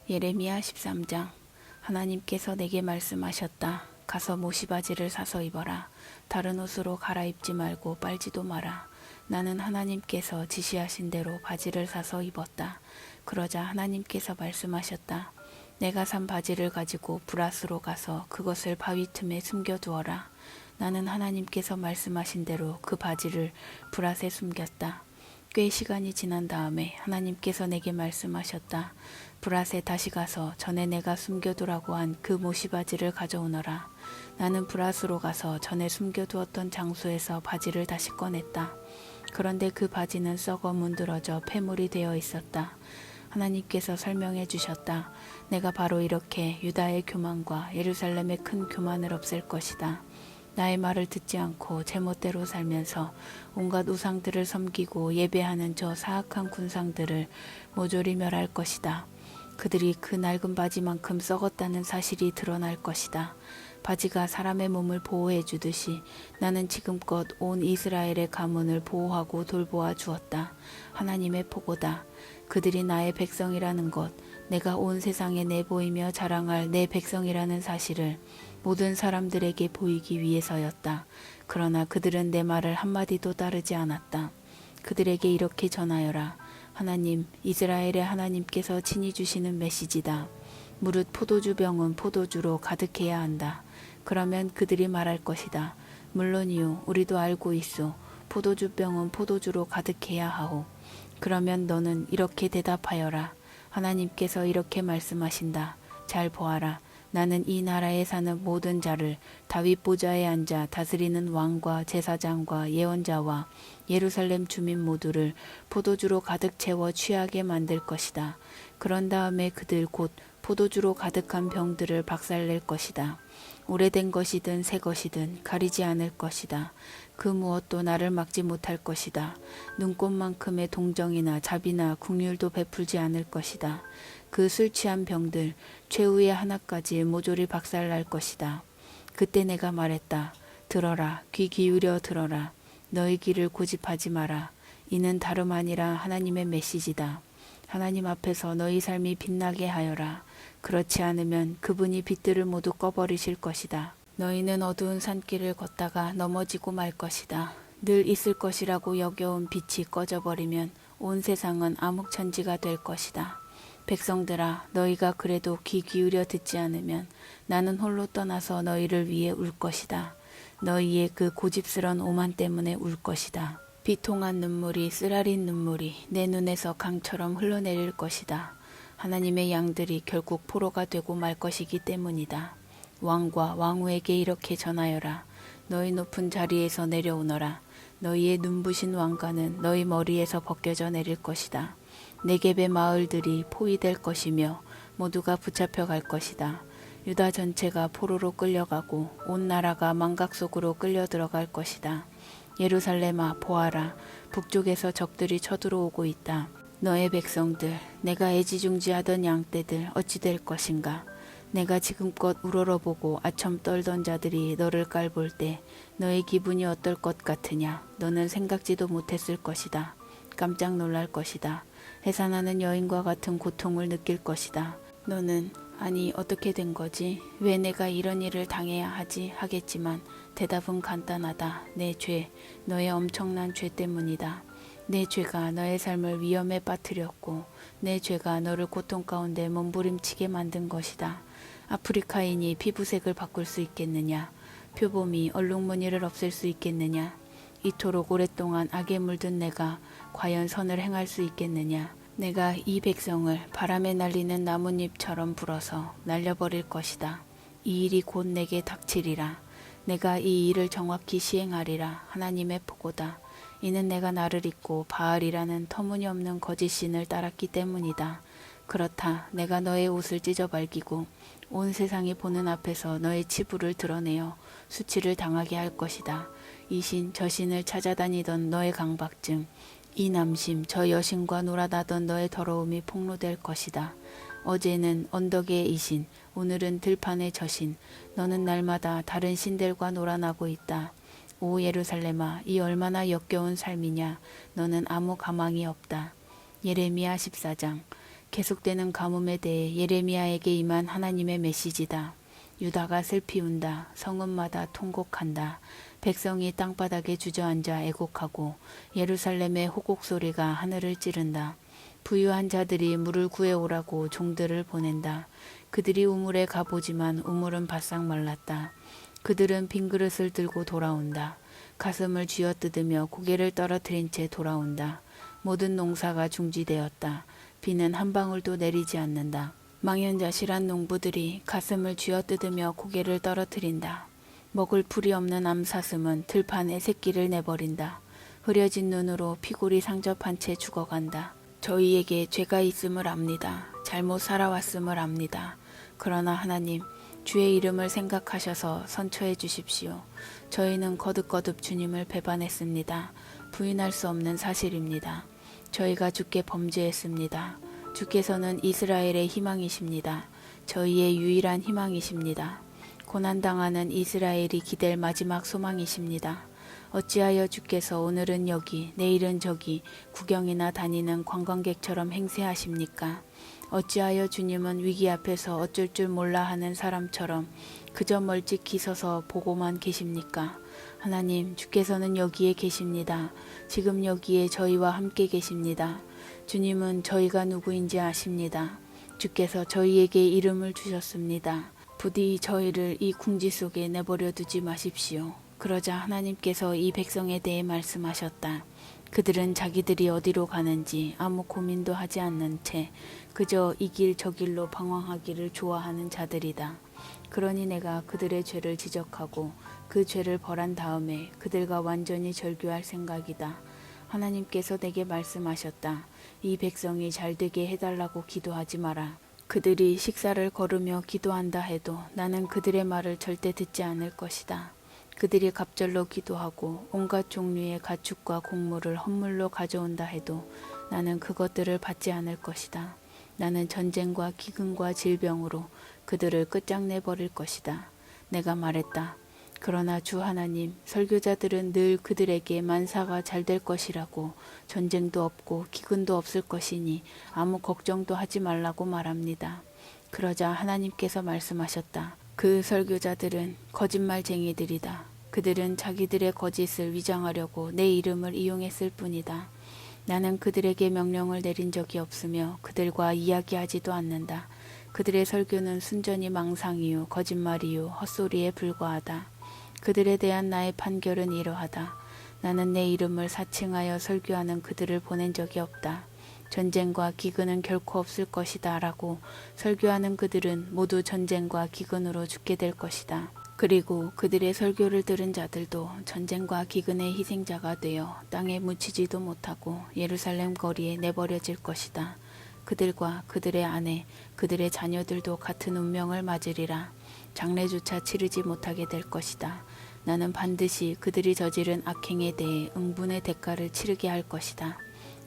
예레미야 13장. 하나님께서 내게 말씀하셨다. 가서 모시바지를 사서 입어라. 다른 옷으로 갈아입지 말고 빨지도 마라. 나는 하나님께서 지시하신 대로 바지를 사서 입었다. 그러자 하나님께서 말씀하셨다. 내가 산 바지를 가지고 브라스로 가서 그것을 바위 틈에 숨겨두어라. 나는 하나님께서 말씀하신 대로 그 바지를 브라스에 숨겼다. 꽤 시간이 지난 다음에 하나님께서 내게 말씀하셨다. 브라스에 다시 가서 전에 내가 숨겨두라고 한 그 모시바지를 가져오너라. 나는 브라스로 가서 전에 숨겨두었던 장소에서 바지를 다시 꺼냈다. 그런데 그 바지는 썩어 문드러져 폐물이 되어 있었다. 하나님께서 설명해 주셨다. 내가 바로 이렇게 유다의 교만과 예루살렘의 큰 교만을 없앨 것이다. 나의 말을 듣지 않고 제멋대로 살면서 온갖 우상들을 섬기고 예배하는 저 사악한 군상들을 모조리 멸할 것이다. 그들이 그 낡은 바지만큼 썩었다는 사실이 드러날 것이다. 바지가 사람의 몸을 보호해 주듯이 나는 지금껏 온 이스라엘의 가문을 보호하고 돌보아 주었다. 하나님의 보고다. 그들이 나의 백성이라는 것, 내가 온 세상에 내보이며 자랑할 내 백성이라는 사실을 모든 사람들에게 보이기 위해서였다. 그러나 그들은 내 말을 한마디도 따르지 않았다. 그들에게 이렇게 전하여라. 하나님, 이스라엘의 하나님께서 친히 주시는 메시지다. 무릇 포도주 병은 포도주로 가득해야 한다. 그러면 그들이 말할 것이다. 물론이요, 우리도 알고 있소. 포도주 병은 포도주로 가득해야 하오. 그러면 너는 이렇게 대답하여라. 하나님께서 이렇게 말씀하신다. 잘 보아라. 나는 이 나라에 사는 모든 자를 다윗 보좌에 앉아 다스리는 왕과 제사장과 예언자와 예루살렘 주민 모두를 포도주로 가득 채워 취하게 만들 것이다. 그런 다음에 그들 곧 포도주로 가득한 병들을 박살낼 것이다. 오래된 것이든 새 것이든 가리지 않을 것이다. 그 무엇도 나를 막지 못할 것이다. 눈꽃만큼의 동정이나 자비나 긍휼도 베풀지 않을 것이다. 그 술 취한 병들 최후의 하나까지 모조리 박살날 것이다. 그때 내가 말했다. 들어라, 귀 기울여 들어라. 너희 귀를 고집하지 마라. 이는 다름 아니라 하나님의 메시지다. 하나님 앞에서 너희 삶이 빛나게 하여라. 그렇지 않으면 그분이 빛들을 모두 꺼버리실 것이다. 너희는 어두운 산길을 걷다가 넘어지고 말 것이다. 늘 있을 것이라고 여겨온 빛이 꺼져버리면 온 세상은 암흑천지가 될 것이다. 백성들아, 너희가 그래도 귀 기울여 듣지 않으면 나는 홀로 떠나서 너희를 위해 울 것이다. 너희의 그 고집스런 오만 때문에 울 것이다. 비통한 눈물이 쓰라린 눈물이 내 눈에서 강처럼 흘러내릴 것이다. 하나님의 양들이 결국 포로가 되고 말 것이기 때문이다. 왕과 왕후에게 이렇게 전하여라. 너희 높은 자리에서 내려오너라. 너희의 눈부신 왕관은 너희 머리에서 벗겨져 내릴 것이다. 네겝의 마을들이 포위될 것이며 모두가 붙잡혀 갈 것이다. 유다 전체가 포로로 끌려가고 온 나라가 망각 속으로 끌려 들어갈 것이다. 예루살렘아, 보아라. 북쪽에서 적들이 쳐들어오고 있다. 너의 백성들, 내가 애지중지하던 양떼들 어찌 될 것인가? 내가 지금껏 우러러보고 아첨 떨던 자들이 너를 깔볼 때 너의 기분이 어떨 것 같으냐? 너는 생각지도 못했을 것이다. 깜짝 놀랄 것이다. 해산하는 여인과 같은 고통을 느낄 것이다. 너는 아니 어떻게 된 거지? 왜 내가 이런 일을 당해야 하지? 하겠지만 대답은 간단하다. 내 죄, 너의 엄청난 죄 때문이다. 내 죄가 너의 삶을 위험에 빠뜨렸고 내 죄가 너를 고통 가운데 몸부림치게 만든 것이다. 아프리카인이 피부색을 바꿀 수 있겠느냐? 표범이 얼룩무늬를 없앨 수 있겠느냐? 이토록 오랫동안 악에 물든 내가 과연 선을 행할 수 있겠느냐? 내가 이 백성을 바람에 날리는 나뭇잎처럼 불어서 날려버릴 것이다. 이 일이 곧 내게 닥치리라. 내가 이 일을 정확히 시행하리라. 하나님의 보고다. 이는 내가 나를 잊고 바알이라는 터무니없는 거짓신을 따랐기 때문이다. 그렇다. 내가 너의 옷을 찢어발기고 온 세상이 보는 앞에서 너의 치부를 드러내어 수치를 당하게 할 것이다. 이 신 저 신을 찾아다니던 너의 강박증, 이 남심 저 여신과 놀아나던 너의 더러움이 폭로될 것이다. 어제는 언덕의 이신, 오늘은 들판의 저신, 너는 날마다 다른 신들과 놀아나고 있다. 오 예루살렘아, 이 얼마나 역겨운 삶이냐. 너는 아무 가망이 없다. 예레미야 14장. 계속되는 가뭄에 대해 예레미야에게 임한 하나님의 메시지다. 유다가 슬피 운다. 성읍마다 통곡한다. 백성이 땅바닥에 주저앉아 애곡하고 예루살렘의 호곡 소리가 하늘을 찌른다. 부유한 자들이 물을 구해오라고 종들을 보낸다. 그들이 우물에 가보지만 우물은 바싹 말랐다. 그들은 빈 그릇을 들고 돌아온다. 가슴을 쥐어뜯으며 고개를 떨어뜨린 채 돌아온다. 모든 농사가 중지되었다. 비는 한 방울도 내리지 않는다. 망연자실한 농부들이 가슴을 쥐어뜯으며 고개를 떨어뜨린다. 먹을 풀이 없는 암사슴은 들판에 새끼를 내버린다. 흐려진 눈으로 피골이 상접한 채 죽어간다. 저희에게 죄가 있음을 압니다. 잘못 살아왔음을 압니다. 그러나 하나님, 주의 이름을 생각하셔서 선처해 주십시오. 저희는 거듭거듭 주님을 배반했습니다. 부인할 수 없는 사실입니다. 저희가 주께 범죄했습니다. 주께서는 이스라엘의 희망이십니다. 저희의 유일한 희망이십니다. 고난당하는 이스라엘이 기댈 마지막 소망이십니다. 어찌하여 주께서 오늘은 여기 내일은 저기 구경이나 다니는 관광객처럼 행세하십니까? 어찌하여 주님은 위기 앞에서 어쩔 줄 몰라 하는 사람처럼 그저 멀찍이 서서 보고만 계십니까? 하나님, 주께서는 여기에 계십니다. 지금 여기에 저희와 함께 계십니다. 주님은 저희가 누구인지 아십니다. 주께서 저희에게 이름을 주셨습니다. 부디 저희를 이 궁지 속에 내버려 두지 마십시오. 그러자 하나님께서 이 백성에 대해 말씀하셨다. 그들은 자기들이 어디로 가는지 아무 고민도 하지 않는 채 그저 이 길 저 길로 방황하기를 좋아하는 자들이다. 그러니 내가 그들의 죄를 지적하고 그 죄를 벌한 다음에 그들과 완전히 절교할 생각이다. 하나님께서 내게 말씀하셨다. 이 백성이 잘되게 해달라고 기도하지 마라. 그들이 식사를 거르며 기도한다 해도 나는 그들의 말을 절대 듣지 않을 것이다. 그들이 갑절로 기도하고 온갖 종류의 가축과 곡물을 헌물로 가져온다 해도 나는 그것들을 받지 않을 것이다. 나는 전쟁과 기근과 질병으로 그들을 끝장내 버릴 것이다. 내가 말했다. 그러나 주 하나님, 설교자들은 늘 그들에게 만사가 잘 될 것이라고 전쟁도 없고 기근도 없을 것이니 아무 걱정도 하지 말라고 말합니다. 그러자 하나님께서 말씀하셨다. 그 설교자들은 거짓말쟁이들이다. 그들은 자기들의 거짓을 위장하려고 내 이름을 이용했을 뿐이다. 나는 그들에게 명령을 내린 적이 없으며 그들과 이야기하지도 않는다. 그들의 설교는 순전히 망상이요 거짓말이요 헛소리에 불과하다. 그들에 대한 나의 판결은 이러하다. 나는 내 이름을 사칭하여 설교하는 그들을 보낸 적이 없다. 전쟁과 기근은 결코 없을 것이다 라고 설교하는 그들은 모두 전쟁과 기근으로 죽게 될 것이다. 그리고 그들의 설교를 들은 자들도 전쟁과 기근의 희생자가 되어 땅에 묻히지도 못하고 예루살렘 거리에 내버려질 것이다. 그들과 그들의 아내, 그들의 자녀들도 같은 운명을 맞으리라. 장례조차 치르지 못하게 될 것이다. 나는 반드시 그들이 저지른 악행에 대해 응분의 대가를 치르게 할 것이다.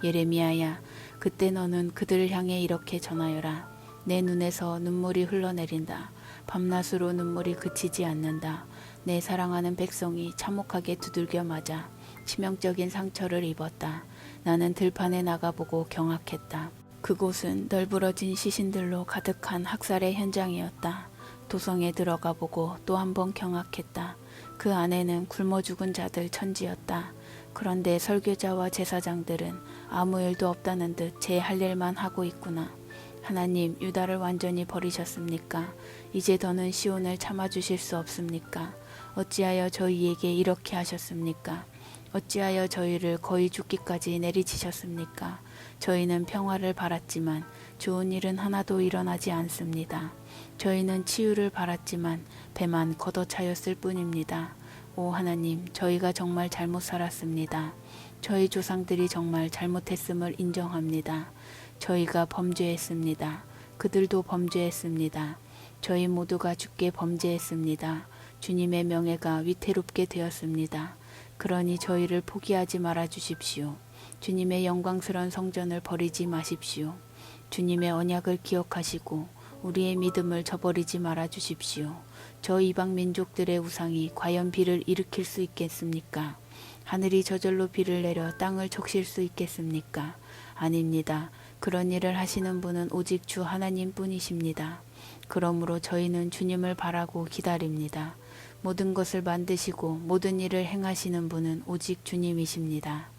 예레미야야, 그때 너는 그들을 향해 이렇게 전하여라. 내 눈에서 눈물이 흘러내린다. 밤낮으로 눈물이 그치지 않는다. 내 사랑하는 백성이 참혹하게 두들겨 맞아 치명적인 상처를 입었다. 나는 들판에 나가보고 경악했다. 그곳은 널브러진 시신들로 가득한 학살의 현장이었다. 도성에 들어가 보고 또 한 번 경악했다. 그 안에는 굶어 죽은 자들 천지였다. 그런데 설교자와 제사장들은 아무 일도 없다는 듯 제 할 일만 하고 있구나. 하나님, 유다를 완전히 버리셨습니까? 이제 더는 시온을 참아주실 수 없습니까? 어찌하여 저희에게 이렇게 하셨습니까? 어찌하여 저희를 거의 죽기까지 내리치셨습니까? 저희는 평화를 바랐지만 좋은 일은 하나도 일어나지 않습니다. 저희는 치유를 바랐지만 배만 걷어차였을 뿐입니다. 오 하나님, 저희가 정말 잘못 살았습니다. 저희 조상들이 정말 잘못했음을 인정합니다. 저희가 범죄했습니다. 그들도 범죄했습니다. 저희 모두가 주께 범죄했습니다. 주님의 명예가 위태롭게 되었습니다. 그러니 저희를 포기하지 말아 주십시오. 주님의 영광스러운 성전을 버리지 마십시오. 주님의 언약을 기억하시고 우리의 믿음을 저버리지 말아 주십시오. 저 이방 민족들의 우상이 과연 비를 일으킬 수 있겠습니까? 하늘이 저절로 비를 내려 땅을 적실 수 있겠습니까? 아닙니다. 그런 일을 하시는 분은 오직 주 하나님뿐이십니다. 그러므로 저희는 주님을 바라고 기다립니다. 모든 것을 만드시고 모든 일을 행하시는 분은 오직 주님이십니다.